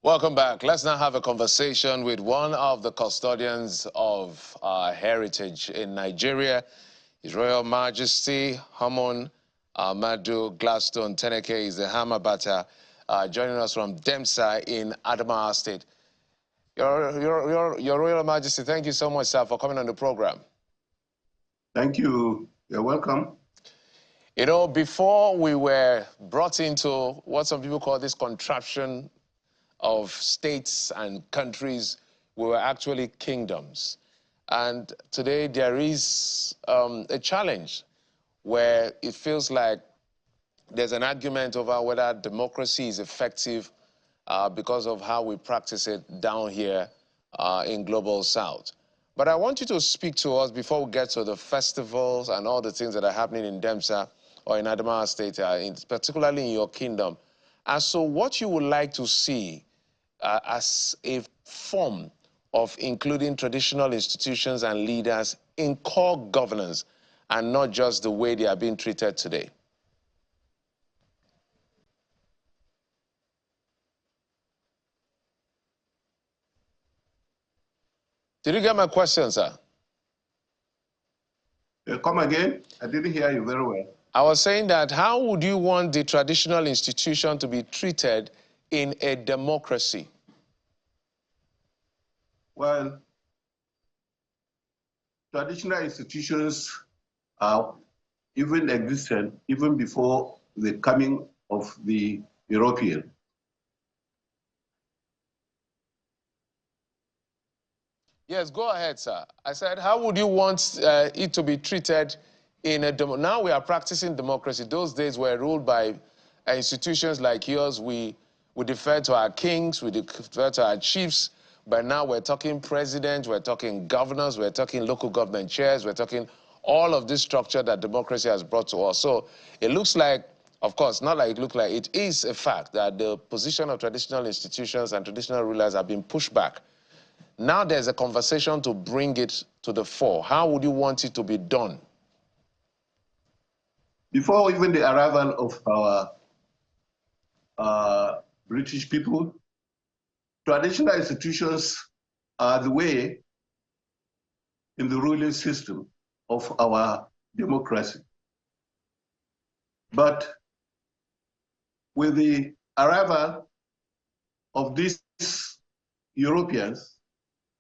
Welcome back. Let's now have a conversation with one of the custodians of our heritage in Nigeria, His Royal Majesty Hama Ahmadu Gladstone Teneke is the Hama Batta, joining us from Demsa in Adamawa State. Your Royal Majesty, thank you so much, sir, for coming on the program. Thank you. You're welcome. You know, before we were brought into what some people call this contraption of states and countries, we were actually kingdoms. And today there is a challenge where it feels like there's an argument over whether democracy is effective because of how we practice it down here in Global South. But I want you to speak to us before we get to the festivals and all the things that are happening in Demsa or in Adamawa State, particularly in your kingdom. And so what you would like to see as a form of including traditional institutions and leaders in core governance and not just the way they are being treated today. Did you get my question, sir? Come again? I didn't hear you very well. I was saying that how would you want the traditional institution to be treated in a democracy? Well, traditional institutions are even existent even before the coming of the European. Yes, go ahead, sir. I said, how would you want it to be treated in a now we are practicing democracy. Those days were ruled by institutions like yours. We defer to our kings, we defer to our chiefs, but now we're talking president, we're talking governors, we're talking local government chairs, we're talking all of this structure that democracy has brought to us. So it looks like, of course, not like it looks like, it is a fact that the position of traditional institutions and traditional rulers have been pushed back. Now there's a conversation to bring it to the fore. How would you want it to be done? Before even the arrival of our British people, traditional institutions are the way in the ruling system of our democracy. But with the arrival of these Europeans,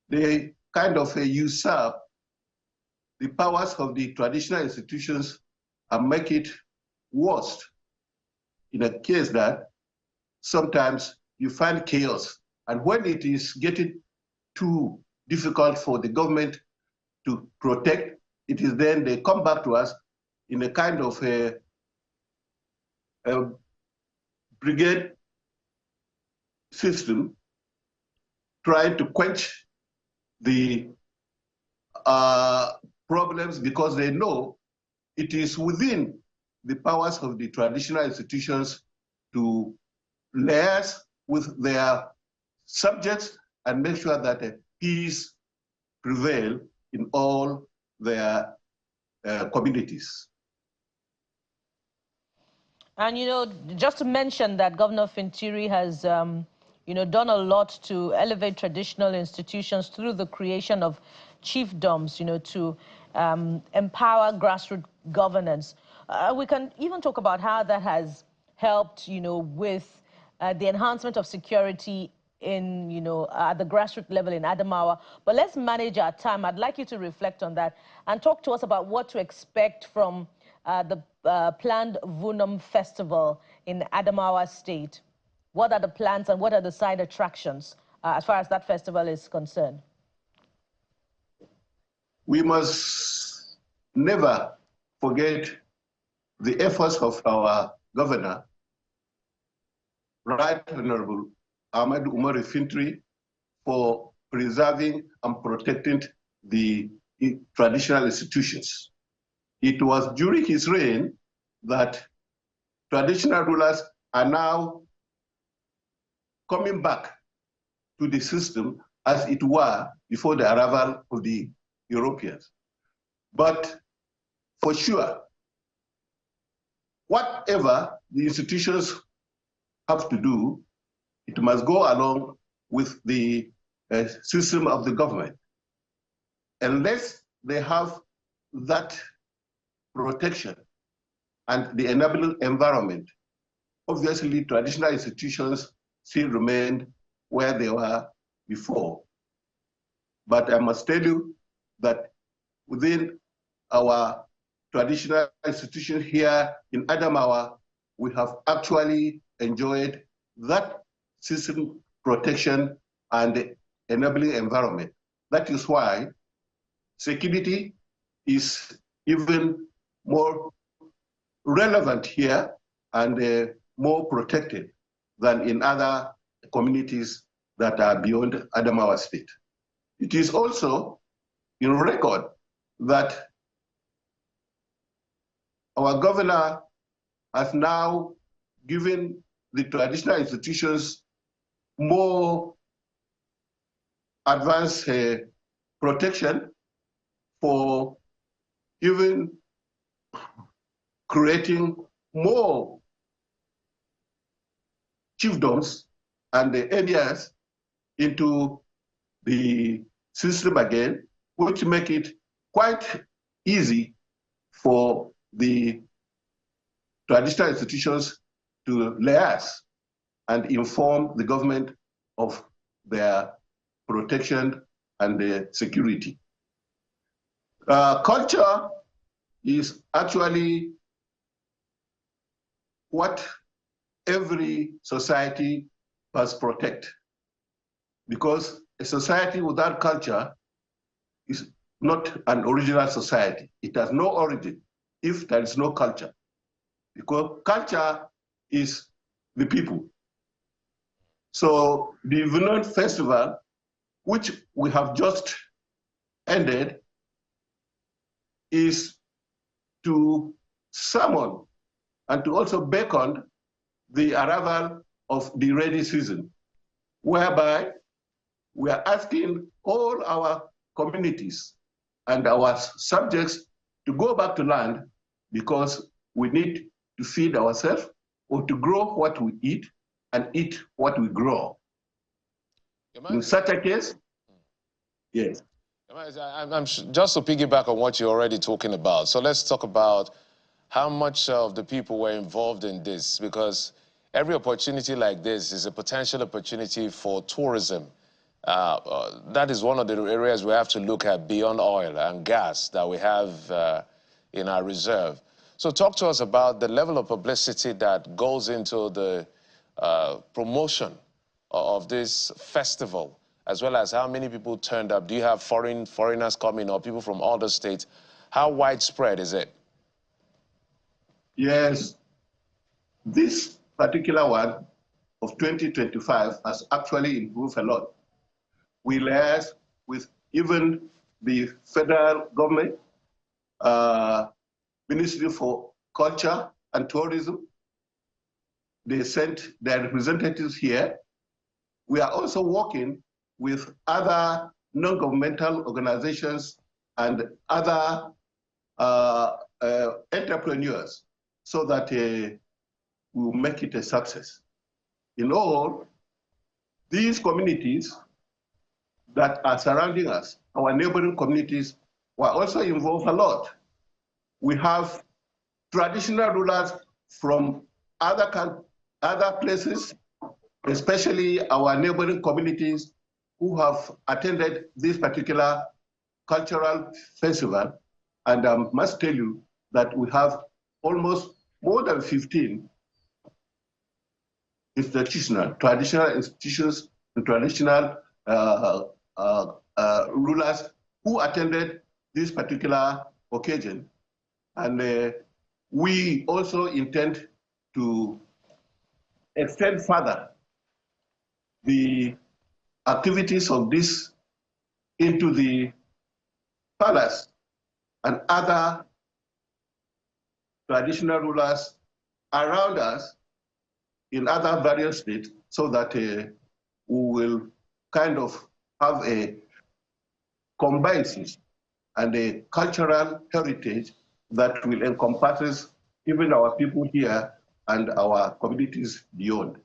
they kind of usurp the powers of the traditional institutions and make it worse in a case that sometimes you find chaos. And when it is getting too difficult for the government to protect, it is then they come back to us in a kind of a brigade system, trying to quench the problems because they know it is within the powers of the traditional institutions to liaise with their subjects and make sure that peace prevail in all their communities. And, you know, just to mention that Governor Fintiri has you know, done a lot to elevate traditional institutions through the creation of chiefdoms, you know, to empower grassroots governance. We can even talk about how that has helped, you know, with the enhancement of security in, you know, at the grassroots level in Adamawa. But let's manage our time. I'd like you to reflect on that and talk to us about what to expect from the planned Vunam Festival in Adamawa State. What are the plans and what are the side attractions as far as that festival is concerned? We must never forget the efforts of our governor, Right Honorable Ahmadu Umaru Fintiri, for preserving and protecting the traditional institutions. It was during his reign that traditional rulers are now coming back to the system as it were before the arrival of the Europeans. But for sure, whatever the institutions have to do it must go along with the system of the government. Unless they have that protection and the enabling environment, obviously traditional institutions still remain where they were before. But I must tell you that within our traditional institution here in Adamawa, we have actually enjoyed that system protection and enabling environment. That is why security is even more relevant here and more protected than in other communities that are beyond Adamawa State. It is also in record that our governor has now given the traditional institutions more advanced protection for even creating more chiefdoms and the areas into the system again, which make it quite easy for the traditional institutions to liaise and inform the government of their protection and their security. Culture is actually what every society must protect, because a society without culture is not an original society. It has no origin if there is no culture, because culture is the people. So the Vinod Festival, which we have just ended, is to summon and to also beckon the arrival of the rainy season, whereby we are asking all our communities and our subjects to go back to land, because we need to feed ourselves or to grow what we eat and eat what we grow. In such a case, yes. Just to piggyback on what you're already talking about, so let's talk about how much of the people were involved in this, because every opportunity like this is a potential opportunity for tourism. That is one of the areas we have to look at beyond oil and gas that we have in our reserve. So talk to us about the level of publicity that goes into the promotion of this festival, as well as how many people turned up. Do you have foreigners coming or people from other states? How widespread is it? Yes, this particular one of 2025 has actually improved a lot. We liaise with even the federal government, Ministry for Culture and Tourism. They sent their representatives here. We are also working with other non-governmental organizations and other entrepreneurs so that we will make it a success. In all, these communities that are surrounding us, our neighboring communities, were also involved a lot. We have traditional rulers from other places, especially our neighboring communities, who have attended this particular cultural festival. And I must tell you that we have almost more than 15 traditional institutions and traditional rulers who attended this particular occasion. And we also intend to extend further the activities of this into the palace and other traditional rulers around us in other various states, so that we will kind of have a combined system and a cultural heritage that will encompass even our people here and our communities beyond.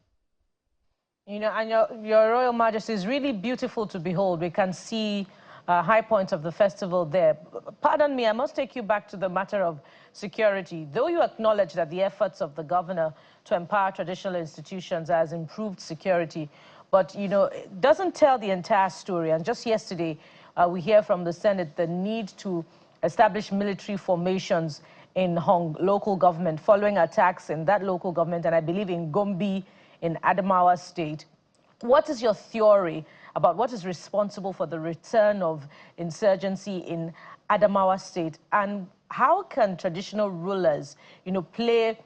You know, and your Royal Majesty is really beautiful to behold. We can see high points of the festival there. Pardon me, I must take you back to the matter of security. Though you acknowledge that the efforts of the governor to empower traditional institutions has improved security, but, you know, it doesn't tell the entire story. And just yesterday, we hear from the Senate the need to establish military formations in local government following attacks in that local government, and I believe in Gombe, in Adamawa State. What is your theory about what is responsible for the return of insurgency in Adamawa State? And how can traditional rulers, you know, play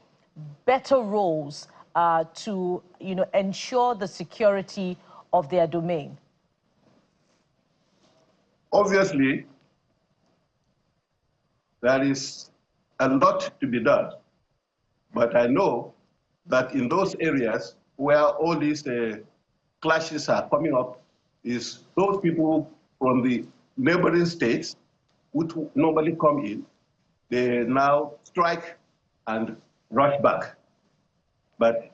better roles to, you know, ensure the security of their domain? Obviously, there is a lot to be done. But I know that in those areas where all these clashes are coming up, is those people from the neighboring states which normally come in, they now strike and rush back. But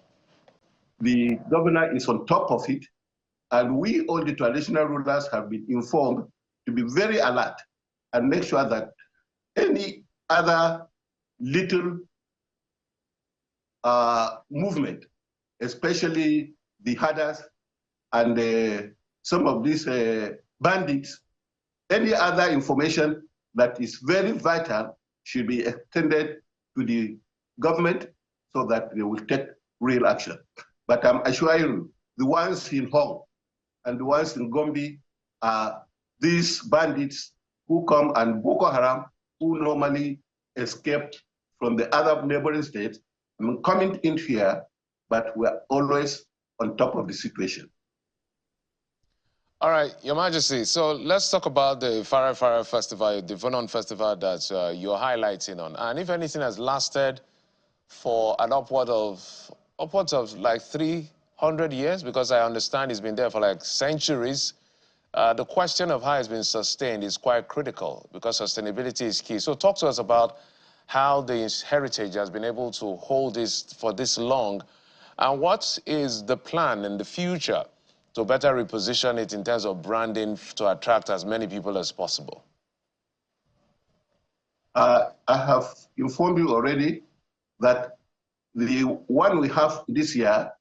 the governor is on top of it, and we, all the traditional rulers, have been informed to be very alert and make sure that any other little movement, especially the herders and some of these bandits, any other information that is very vital should be extended to the government so that they will take real action. But I'm assuring you, the ones in Hong and the ones in Gombe are these bandits who come, and Boko Haram, who normally escape from the other neighboring states, coming in here, but we're always on top of the situation. All right, Your Majesty, so let's talk about the Fara Festival, the Vonon Festival that you're highlighting on. And if anything has lasted for an upwards of like 300 years, because I understand it's been there for like centuries, the question of how it's been sustained is quite critical because sustainability is key. So talk to us about how the heritage has been able to hold this for this long, and what is the plan in the future to better reposition it in terms of branding to attract as many people as possible? I have informed you already that the one we have this year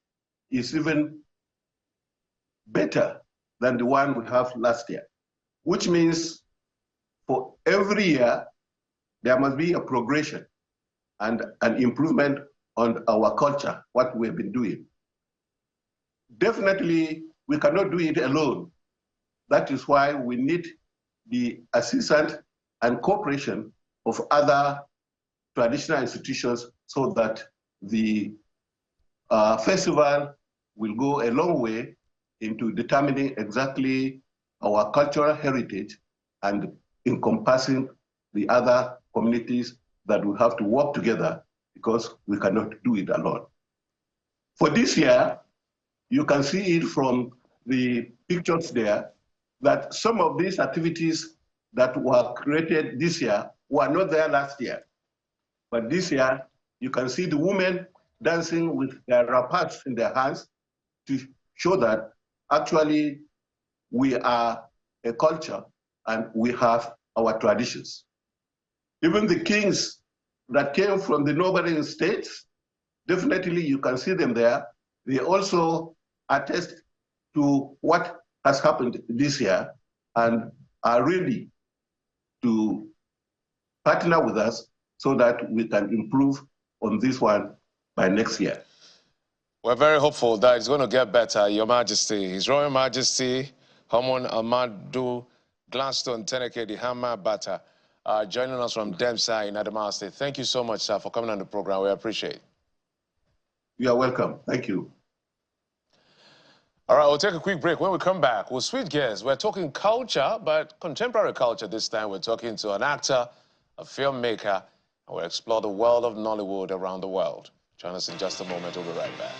is even better than the one we have last year, which means for every year, there must be a progression and an improvement on our culture, what we've been doing. Definitely, we cannot do it alone. That is why we need the assistance and cooperation of other traditional institutions so that the festival will go a long way into determining exactly our cultural heritage and encompassing the other communities that will have to work together because we cannot do it alone. For this year, you can see it from the pictures there that some of these activities that were created this year were not there last year. But this year, you can see the women dancing with their wrappers in their hands to show that actually we are a culture and we have our traditions. Even the kings that came from the neighboring states, definitely you can see them there. They also attest to what has happened this year and are ready to partner with us so that we can improve on this one by next year. We're very hopeful that it's going to get better, Your Majesty. His Royal Majesty, Hama Amadu Gladstone Teneke, the Hama Batta, joining us from Demsa in Adamawa State. Thank you so much, sir, for coming on the program. We appreciate it. You are welcome. Thank you. All right, we'll take a quick break. When we come back, we'll switch gears. We're talking culture, but contemporary culture this time. We're talking to an actor, a filmmaker, and we'll explore the world of Nollywood around the world. Join us in just a moment. We'll be right back.